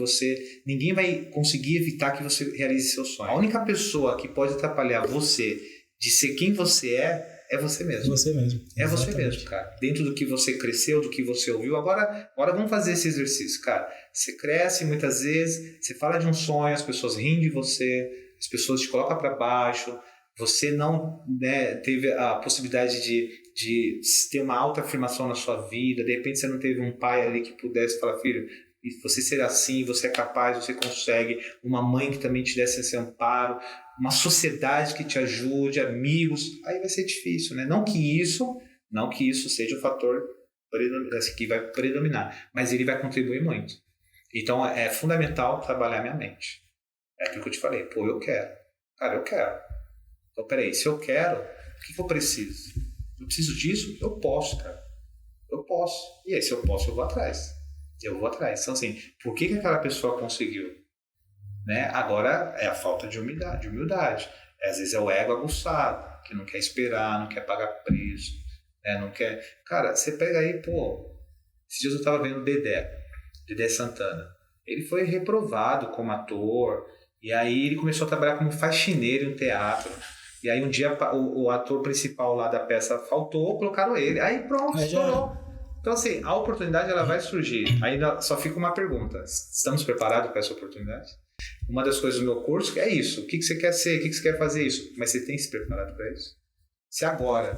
ninguém vai conseguir evitar que você realize seu sonho. A única pessoa que pode atrapalhar você de ser quem você é você mesmo. Você mesmo. É você mesmo, cara. Dentro do que você cresceu, do que você ouviu. Agora vamos fazer esse exercício, cara. Você cresce muitas vezes, você fala de um sonho, as pessoas riem de você, as pessoas te colocam para baixo, você não, né, teve a possibilidade de ter uma autoafirmação na sua vida, de repente você não teve um pai ali que pudesse falar, filho, você ser assim, você é capaz, você consegue, uma mãe que também te desse esse amparo, uma sociedade que te ajude, amigos, aí vai ser difícil, né? Não que isso seja o fator que vai predominar, mas ele vai contribuir muito. Então é fundamental trabalhar minha mente. É aquilo que eu te falei, pô, eu quero. Cara, eu quero. Então, peraí, se eu quero, o que eu preciso? Eu preciso disso? Eu posso, cara. Eu posso. E aí, se eu posso, eu vou atrás. Então, assim, por que aquela pessoa conseguiu? Né? Agora, é a falta de humildade. Às vezes é o ego aguçado, que não quer esperar, não quer pagar preço, né? Não quer... Cara, você pega aí, pô... Esses dias eu tava vendo o Dedé Santana. Ele foi reprovado como ator, e aí ele começou a trabalhar como faxineiro em teatro. E aí um dia o ator principal lá da peça faltou, colocaram ele. Aí pronto, estourou. Então assim, a oportunidade ela vai surgir. Ainda só fica uma pergunta. Estamos preparados para essa oportunidade? Uma das coisas do meu curso é isso. O que você quer ser? O que você quer fazer isso? Mas você tem se preparado para isso? Se agora...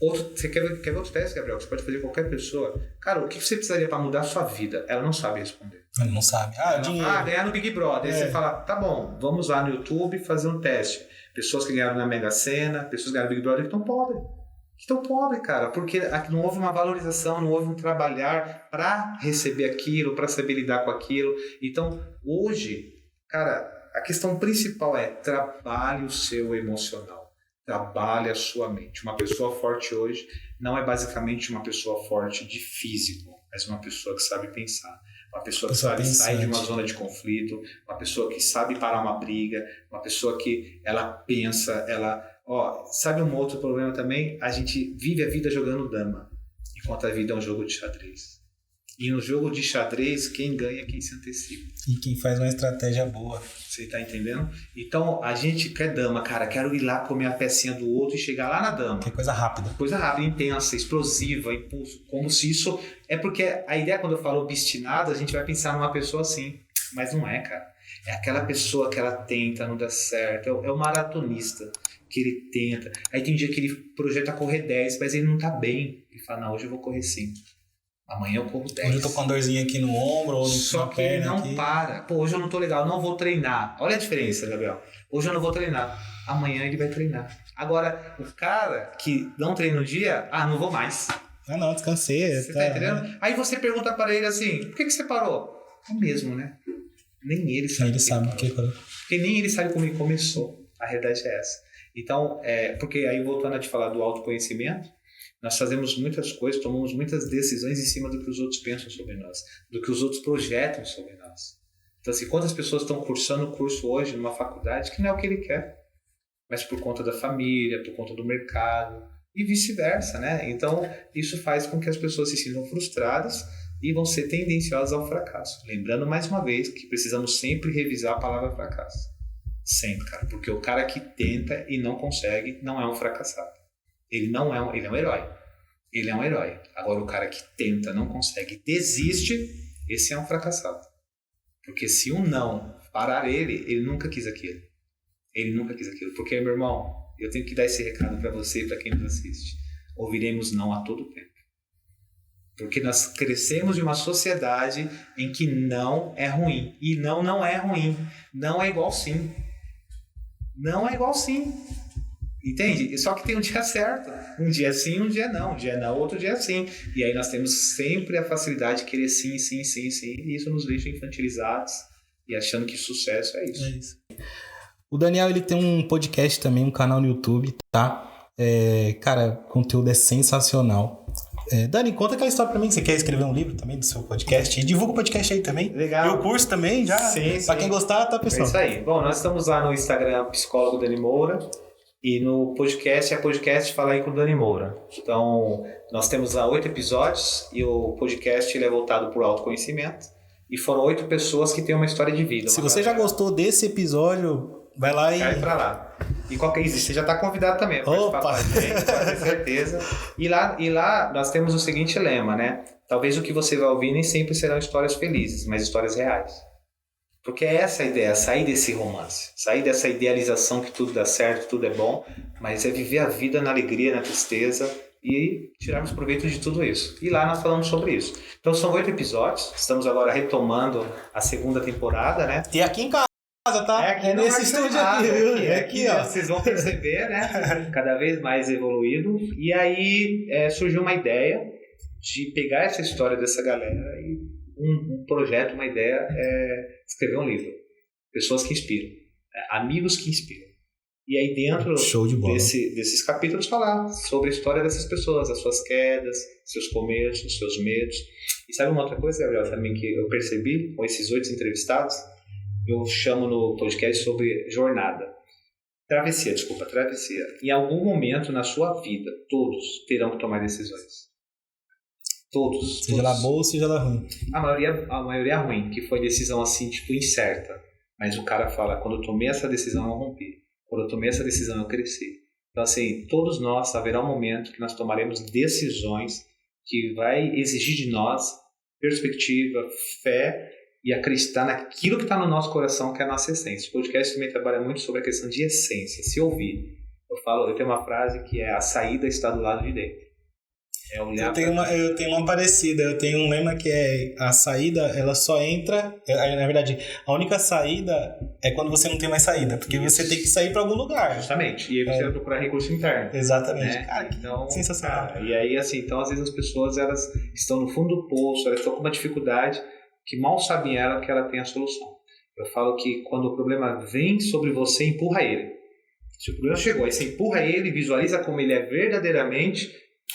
Você quer ver outro teste, Gabriel? Você pode fazer qualquer pessoa. Cara, o que você precisaria para mudar a sua vida? Ela não sabe responder. Ela não sabe. Dinheiro. Ganhar no Big Brother. Aí você fala, tá bom, vamos lá no YouTube fazer um teste. Pessoas que ganharam na Mega Sena, pessoas que ganharam no Big Brother que estão pobres, cara, porque não houve uma valorização, não houve um trabalhar para receber aquilo, para saber lidar com aquilo. Então, hoje, cara, a questão principal é trabalhe o seu emocional, trabalhe a sua mente. Uma pessoa forte hoje não é basicamente uma pessoa forte de físico, mas uma pessoa que sabe pensar. Uma pessoa que sabe sair de uma zona de conflito, uma pessoa que sabe parar uma briga, uma pessoa que ela pensa, sabe um outro problema também? A gente vive a vida jogando dama, enquanto a vida é um jogo de xadrez. E no jogo de xadrez, quem ganha é quem se antecipa. E quem faz uma estratégia boa. Você tá entendendo? Então, a gente quer dama, cara. Quero ir lá comer a pecinha do outro e chegar lá na dama. Que é coisa rápida. Coisa rápida, intensa, explosiva, impulso. Como se isso... É porque a ideia, quando eu falo obstinado, a gente vai pensar numa pessoa assim. Mas não é, cara. É aquela pessoa que ela tenta, não dá certo. É o maratonista que ele tenta. Aí tem um dia que ele projeta correr 10, mas ele não tá bem. Ele fala, não, hoje eu vou correr 5. Amanhã eu corro 10. Hoje eu tô com uma dorzinha aqui no ombro ou Só na que ele perna não aqui. para. Pô, hoje eu não tô legal, não vou treinar. Olha a diferença, Gabriel. Hoje eu não vou treinar. Amanhã ele vai treinar. Agora, o cara que não treina no dia, não vou mais. Ah, não, descansei. Você tá entendendo? Aí você pergunta para ele assim, por que você parou? É mesmo, né? Nem ele sabe. Ele sabe o que parou. Porque nem ele sabe como ele começou. A realidade é essa. Então, porque aí voltando a te falar do autoconhecimento, nós fazemos muitas coisas, tomamos muitas decisões em cima do que os outros pensam sobre nós, do que os outros projetam sobre nós. Então, assim, quantas pessoas estão cursando o curso hoje numa faculdade que não é o que ele quer, mas por conta da família, por conta do mercado e vice-versa, né? Então, isso faz com que as pessoas se sintam frustradas e vão ser tendenciosas ao fracasso. Lembrando, mais uma vez, que precisamos sempre revisar a palavra fracasso. Sempre, cara. Porque o cara que tenta e não consegue não é um fracassado. Ele é um herói. Ele é um herói. Agora, o cara que tenta, não consegue, desiste, esse é um fracassado. Porque se um não parar ele nunca quis aquilo. Ele nunca quis aquilo. Porque, meu irmão, eu tenho que dar esse recado para você e para quem nos assiste. Ouviremos não a todo tempo. Porque nós crescemos em uma sociedade em que não é ruim. E não é ruim. Não é igual sim. Não é igual sim. Entende? Só que tem um dia certo. Um dia sim, um dia não. Um dia não, outro dia sim. E aí nós temos sempre a facilidade de querer sim, sim, sim, sim. E isso nos deixa infantilizados e achando que sucesso é isso. É isso. O Daniel, ele tem um podcast também, um canal no YouTube, tá? Cara, o conteúdo é sensacional. Dani, conta aquela história pra mim, que você quer escrever um livro também do seu podcast. E divulga o podcast aí também. Legal. E o curso também, já. Sim, pra sim. quem gostar, tá, pessoal? É isso aí. Bom, nós estamos lá no Instagram Psicólogo Dani Moura. E no podcast podcast Fala aí com o Dani Moura. Então, nós temos lá 8 episódios e o podcast ele é voltado para o autoconhecimento. E foram 8 pessoas que têm uma história de vida. Se você já gostou desse episódio, vai lá e... Cai pra lá. E qualquer isso, você já está convidado também. Opa! Pode ter certeza. E lá nós temos o seguinte lema, né? Talvez o que você vai ouvir nem sempre serão histórias felizes, mas histórias reais. Porque é essa a ideia, sair desse romance, sair dessa idealização que tudo dá certo, tudo é bom, mas é viver a vida na alegria, na tristeza e tirarmos proveito de tudo isso. E lá nós falamos sobre isso. Então são 8 episódios, estamos agora retomando a segunda temporada, né? E aqui em casa, tá? Aqui nesse estúdio aqui, viu? Aqui, ó. Vocês vão perceber, né? Cada vez mais evoluído. E aí surgiu uma ideia de pegar essa história dessa galera e um projeto, uma ideia é escrever um livro. Pessoas que inspiram. Amigos que inspiram. E aí dentro desses capítulos falar sobre a história dessas pessoas, as suas quedas, seus começos, seus medos. E sabe uma outra coisa, Gabriel, também que eu percebi com esses 8 entrevistados? Eu chamo no podcast sobre jornada. Travessia. Em algum momento na sua vida, todos terão que tomar decisões. Todos. Seja lá boa ou seja lá ruim. A maioria é ruim, que foi decisão assim, tipo, incerta. Mas o cara fala, quando eu tomei essa decisão, eu rompi. Quando eu tomei essa decisão, eu cresci. Então, assim, todos nós, haverá um momento que nós tomaremos decisões que vai exigir de nós perspectiva, fé e acreditar naquilo que está no nosso coração, que é a nossa essência. O podcast também trabalha muito sobre a questão de essência. Se ouvir, eu tenho uma frase que é: a saída está do lado de dentro. Eu tenho uma parecida, eu tenho um lema que é: a saída, ela só entra, na verdade, a única saída é quando você não tem mais saída, porque você tem que sair para algum lugar. Justamente, e aí você vai procurar recurso interno. Exatamente, né? Cara, então, sensacional. Cara, e aí, assim, então às vezes as pessoas, elas estão no fundo do poço, elas estão com uma dificuldade que mal sabem ela que ela tem a solução. Eu falo que quando o problema vem sobre você, empurra ele. Se o problema chegou, aí você empurra ele, visualiza como ele é verdadeiramente,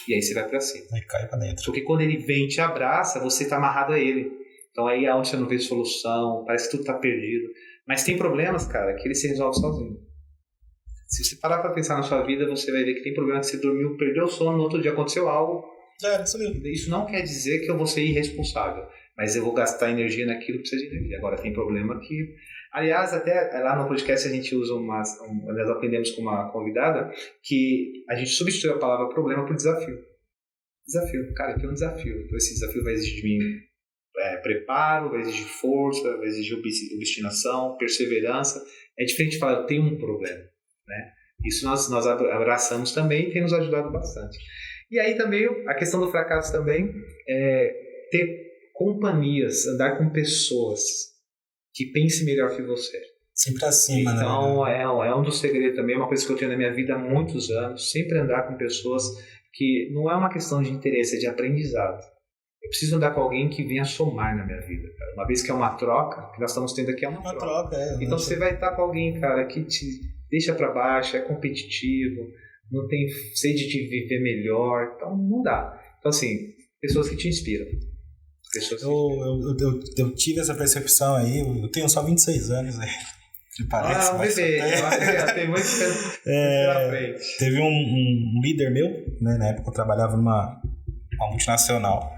e aí você vai pra cima. Aí cai pra dentro. Porque quando ele vem e te abraça, você tá amarrado a ele. Então aí é onde você não vê solução, parece que tudo tá perdido. Mas tem problemas, cara, que ele se resolve sozinho. Se você parar pra pensar na sua vida, você vai ver que tem problema que você dormiu, perdeu o sono, no outro dia aconteceu algo, Já era, sumiu. Isso não quer dizer que eu vou ser irresponsável, mas eu vou gastar energia naquilo que precisa de energia. Agora, tem problema que... Aliás, até lá no podcast a gente usa nós aprendemos com uma convidada que a gente substitui a palavra problema por desafio. Desafio. Cara, aqui é um desafio. Então, esse desafio vai exigir de mim preparo, vai exigir força, vai exigir obstinação, perseverança. É diferente de falar, eu tenho um problema, né? Isso nós abraçamos também e tem nos ajudado bastante. E aí também a questão do fracasso também é ter companhias, andar com pessoas que pensem melhor que você. Sempre acima, então, né? Então é um dos segredos também, uma coisa que eu tenho na minha vida há muitos anos, sempre andar com pessoas que não é uma questão de interesse, é de aprendizado. Eu preciso andar com alguém que venha somar na minha vida, cara. Uma vez que é uma troca, que nós estamos tendo aqui é uma troca. Então você vai estar com alguém, cara, que te deixa para baixo, é competitivo, não tem sede de viver melhor, então não dá. Então assim, pessoas que te inspiram. Eu tive essa percepção aí, eu tenho só 26 anos, né? Parece, um bebê, tem muito tempo pela frente. Teve um líder meu, né, na época eu trabalhava numa multinacional,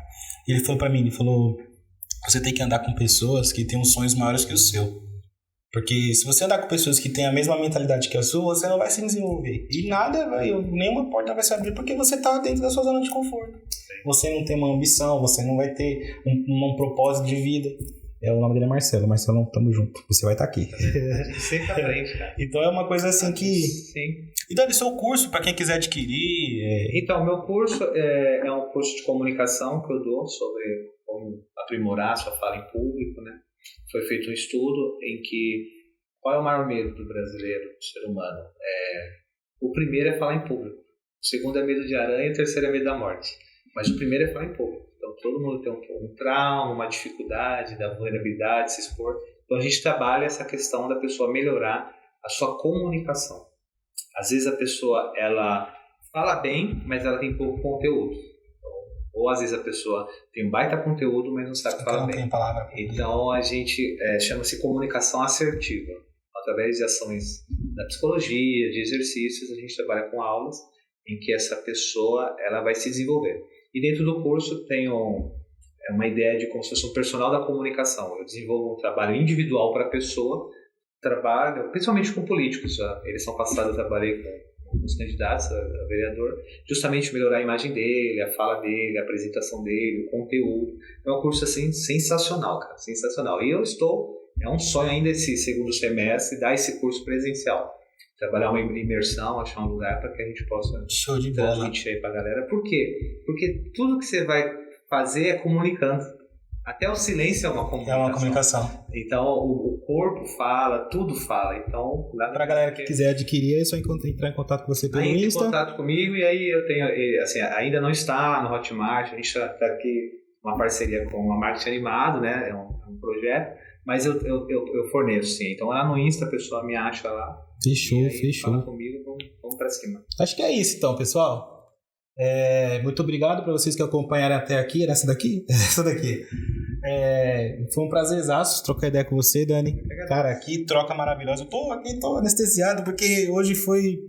e ele falou pra mim, você tem que andar com pessoas que têm sonhos maiores que o seu. Porque se você andar com pessoas que têm a mesma mentalidade que a sua, você não vai se desenvolver. E nenhuma porta vai se abrir porque você tá dentro da sua zona de conforto. Você não tem uma ambição, você não vai ter um propósito de vida. O nome dele é Marcelo. Marcelo, tamo junto. Você vai estar aqui. A gente sempre aprende, cara. Então é uma coisa assim que... Sim. E Dani, seu curso, para quem quiser adquirir... Então, meu curso é um curso de comunicação que eu dou sobre como aprimorar sua fala em público, né? Foi feito um estudo em que qual é o maior medo do brasileiro, do ser humano? O primeiro é falar em público, o segundo é medo de aranha e o terceiro é medo da morte. Mas o primeiro é falar em público. Então todo mundo tem um trauma, uma dificuldade, da vulnerabilidade, se expor. Então a gente trabalha essa questão da pessoa melhorar a sua comunicação. Às vezes a pessoa ela fala bem, mas ela tem pouco conteúdo. Ou às vezes a pessoa tem um baita conteúdo, mas não sabe falar bem. Então a gente chama-se comunicação assertiva. Através de ações da psicologia, de exercícios, a gente trabalha com aulas em que essa pessoa ela vai se desenvolver. E dentro do curso tem uma ideia de como se fosse um personal da comunicação. Eu desenvolvo um trabalho individual para a pessoa, trabalho principalmente com políticos. Eleição passada eu trabalhei com os candidatos a vereador, justamente melhorar a imagem dele, a fala dele, a apresentação dele, o conteúdo. É um curso assim sensacional, cara, sensacional. E é um sonho ainda esse segundo semestre dar esse curso presencial. Trabalhar uma imersão, achar um lugar para que a gente possa transmitir aí para a galera. Por quê? Porque tudo que você vai fazer é comunicando. Até o silêncio é uma comunicação. É uma comunicação. Então, o corpo fala, tudo fala. Então, para a galera que quiser adquirir, é só entrar em contato com você pelo Insta. Entra em contato comigo e aí eu tenho, assim, ainda não está no Hotmart, a gente está aqui uma parceria com a Marketing Animado, né? É um projeto, mas eu forneço, sim. Então, lá no Insta, a pessoa me acha lá. Fechou. Fala comigo, vamos para cima. Acho que é isso, então, pessoal. Muito obrigado para vocês que acompanharam até aqui. Era essa daqui? Essa daqui. Foi um prazerzaço trocar ideia com você, Dani. Cara, que troca maravilhosa. Eu tô anestesiado porque hoje foi...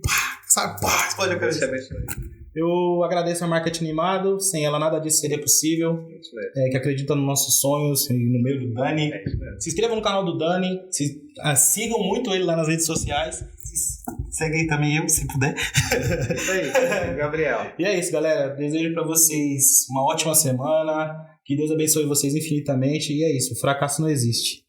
explode a cabeça. Eu agradeço a Marketing Animado. Sem ela nada disso seria possível. Que acredita nos nossos sonhos, no meio do Dani. Se inscrevam no canal do Dani. Sigam muito ele lá nas redes sociais. Segue aí também eu, se puder. Isso aí, Gabriel. E é isso, galera. Desejo pra vocês uma ótima semana. Que Deus abençoe vocês infinitamente. E é isso, o fracasso não existe.